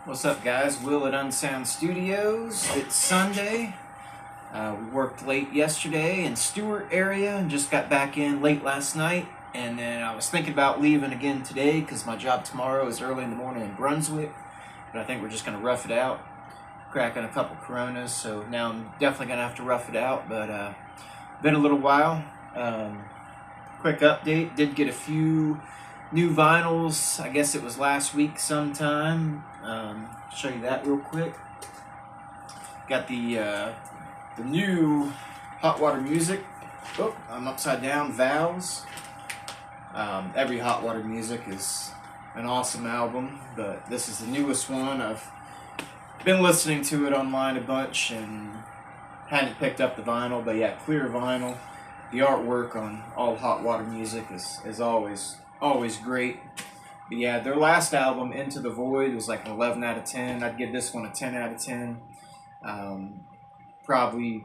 What's up, guys? Will at Unsound Studios. It's Sunday. We worked late yesterday in Stewart area and just got back in late last night. And then I was thinking about leaving again today because my job tomorrow is early in the morning in Brunswick. But I think we're just going to rough it out, cracking a couple Coronas. So now I'm definitely going to have to rough it out. But been a little while. Quick update. Did get a few new vinyls. I guess it was last week sometime. Show you that real quick. Got the new Hot Water Music. Oh, I'm upside down. Vows. Every Hot Water Music is an awesome album, but this is the newest one. I've been listening to it online a bunch and hadn't picked up the vinyl, but yeah, clear vinyl. The artwork on all Hot Water Music is always great. But yeah, their last album, Into the Void, was like an 11 out of 10. I'd give this one a 10 out of 10. Probably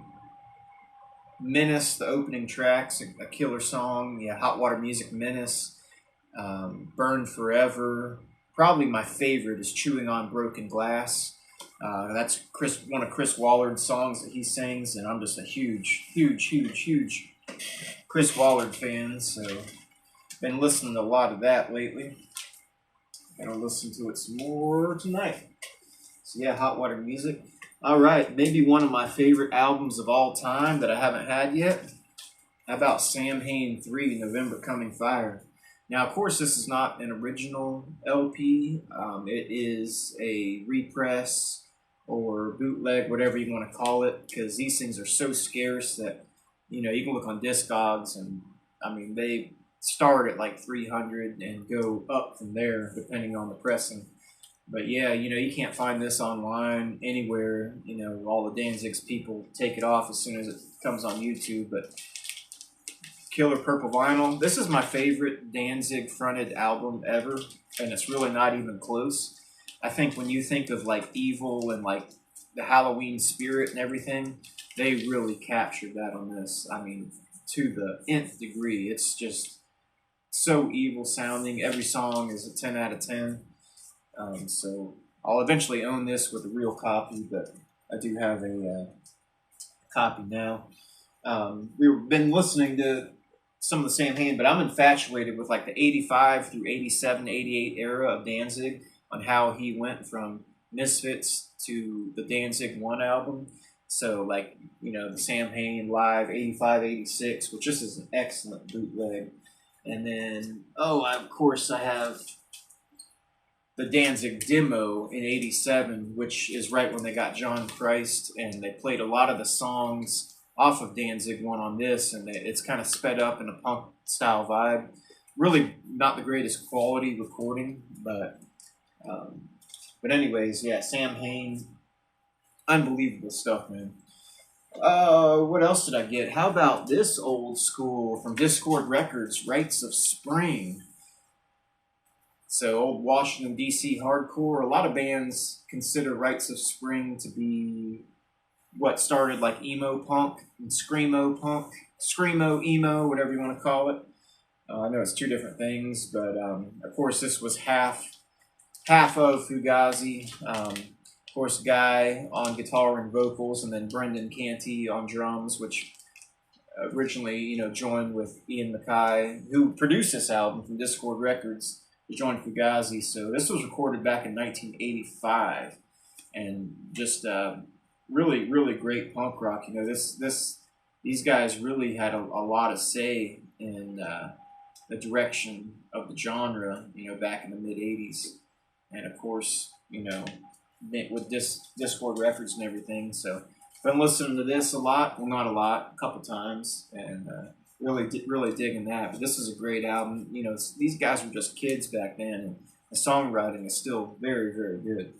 Menace, the opening track's a killer song. Yeah, Hot Water Music, Menace. Burn Forever. Probably my favorite is Chewing on Broken Glass. That's one of Chris Wallard's songs that he sings, and I'm just a huge Chris Wallard fan, so been listening to a lot of that lately. Gonna listen to it some more tonight. So yeah, Hot Water Music. Alright, maybe one of my favorite albums of all time that I haven't had yet. How about Sam Hain 3, November Coming Fire? Now, of course, this is not an original LP. It is a repress or bootleg, whatever you want to call it, because these things are so scarce that, you can look on Discogs and, they start at like 300 and go up from there depending on the pressing. But yeah, you can't find this online anywhere. All the Danzig's people take it off as soon as it comes on YouTube. But killer purple vinyl. This is my favorite Danzig fronted album ever, and it's really not even close. I think when you think of like Evil and like the Halloween spirit and everything, they really captured that on this. To the nth degree. It's just so evil sounding. Every song is a 10 out of 10. So I'll eventually own this with a real copy, but I do have a copy now. We've been listening to some of the Sam Hain, but I'm infatuated with like the 85 through 87, 88 era of Danzig on how he went from Misfits to the Danzig 1 album. So like, the Sam Hain Live 85, 86, which this is an excellent bootleg. And then, of course, I have the Danzig demo in 87, which is right when they got John Christ, and they played a lot of the songs off of Danzig 1 on this, and it's kind of sped up in a punk-style vibe. Really not the greatest quality recording, but anyways, yeah, Sam Hain, unbelievable stuff, man. What else did I get? How about this old school from Discord Records, Rites of Spring? So old Washington, D.C. hardcore. A lot of bands consider Rites of Spring to be what started like emo punk and screamo punk, screamo emo, whatever you want to call it. I know it's two different things, but of course this was half of Fugazi. Of course, Guy on guitar and vocals, and then Brendan Canty on drums, which originally, joined with Ian MacKaye, who produced this album from Discord Records, to join Fugazi. So this was recorded back in 1985, and just really, really great punk rock. These guys really had a lot of say in the direction of the genre, back in the mid 80s, and of course, with Discord Records and everything. So been listening to this a lot. Well, not a lot, a couple times, and really digging that. But this is a great album. These guys were just kids back then, and the songwriting is still very, very good.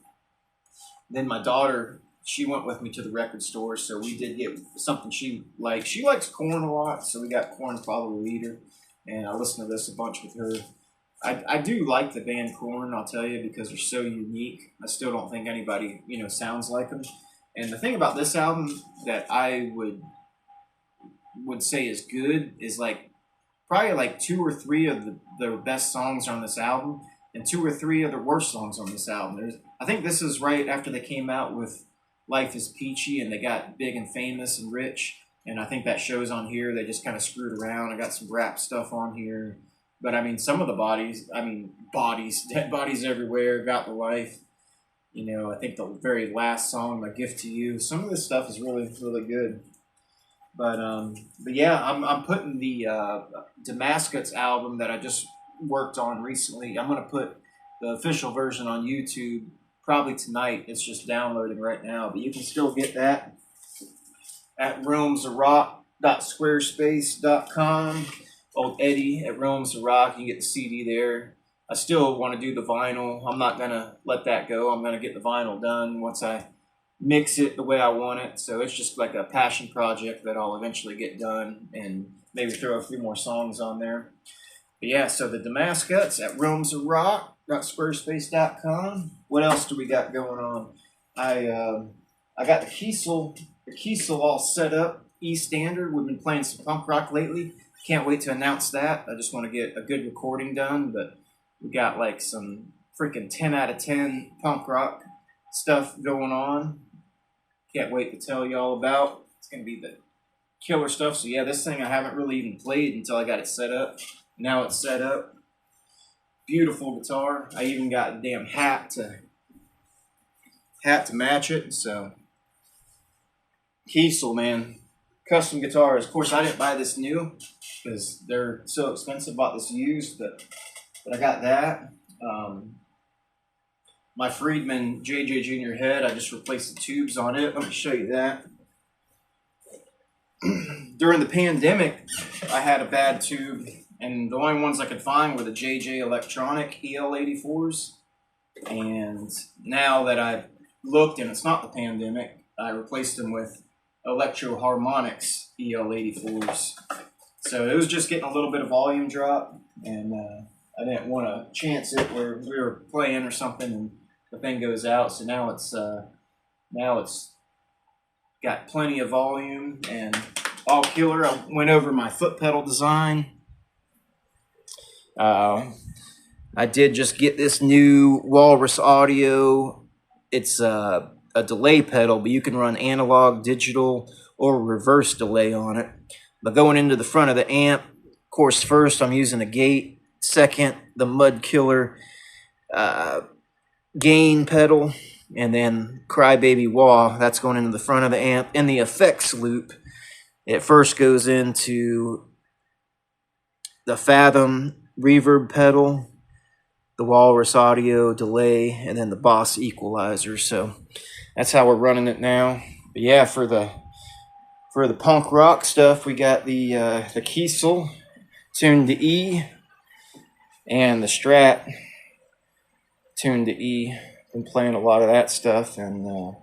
Then my daughter, she went with me to the record store, so we did get something she likes. She likes Korn a lot, so we got Korn Follow the Leader, and I listened to this a bunch with her. I do like the band Korn, I'll tell you, because they're so unique. I still don't think anybody, sounds like them. And the thing about this album that I would say is good is like probably like 2 or 3 of the best songs on this album, and 2 or 3 of the worst songs on this album. I think this is right after they came out with Life is Peachy and they got big and famous and rich. And I think that shows on here. They just kind of screwed around. I got some rap stuff on here. But I mean, some of the bodies, dead bodies everywhere, Got the Life. You know, I think the very last song, My Gift to You, some of this stuff is really, really good. But yeah, I'm putting the Damascus album that I just worked on recently. I'm going to put the official version on YouTube probably tonight. It's just downloading right now, but you can still get that at realmsofrock.squarespace.com. Old Eddie at Realms of Rock. You can get the CD there. I still want to do the vinyl. I'm not going to let that go. I'm going to get the vinyl done once I mix it the way I want it. So it's just like a passion project that I'll eventually get done and maybe throw a few more songs on there. But yeah, so the Damascus at realmsofrock.squarespace.com. What else do we got going on? I got the Kiesel all set up, E standard. We've been playing some punk rock lately. Can't wait to announce that. I just want to get a good recording done, but we got like some freaking 10 out of 10 punk rock stuff going on. Can't wait to tell you all about. It's going to be the killer stuff. So yeah, this thing I haven't really even played until I got it set up. Now it's set up. Beautiful guitar. I even got a damn hat to match it. So Kiesel, man. Custom guitars. Of course, I didn't buy this new because they're so expensive. Bought this used, but I got that. My Friedman JJ Junior head, I just replaced the tubes on it. Let me show you that. During the pandemic, I had a bad tube, and the only ones I could find were the JJ Electronic EL84s. And now that I've looked and it's not the pandemic, I replaced them with Electro Harmonics EL84s. So it was just getting a little bit of volume drop, and I didn't want to chance it where we were playing or something and the thing goes out. So now it's got plenty of volume and all killer. I went over my foot pedal design. I did just get this new Walrus Audio. It's a delay pedal, but you can run analog, digital, or reverse delay on it. But going into the front of the amp, of course, first I'm using a gate. Second, the Mud Killer gain pedal, and then Crybaby Wah. That's going into the front of the amp. And the effects loop, it first goes into the Fathom reverb pedal, the Walrus Audio delay, and then the Boss equalizer. So that's how we're running it now. But yeah, for the punk rock stuff, we got the Kiesel tuned to E and the Strat tuned to E. Been playing a lot of that stuff, and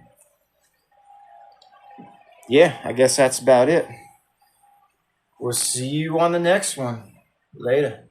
yeah, I guess that's about it. We'll see you on the next one. Later.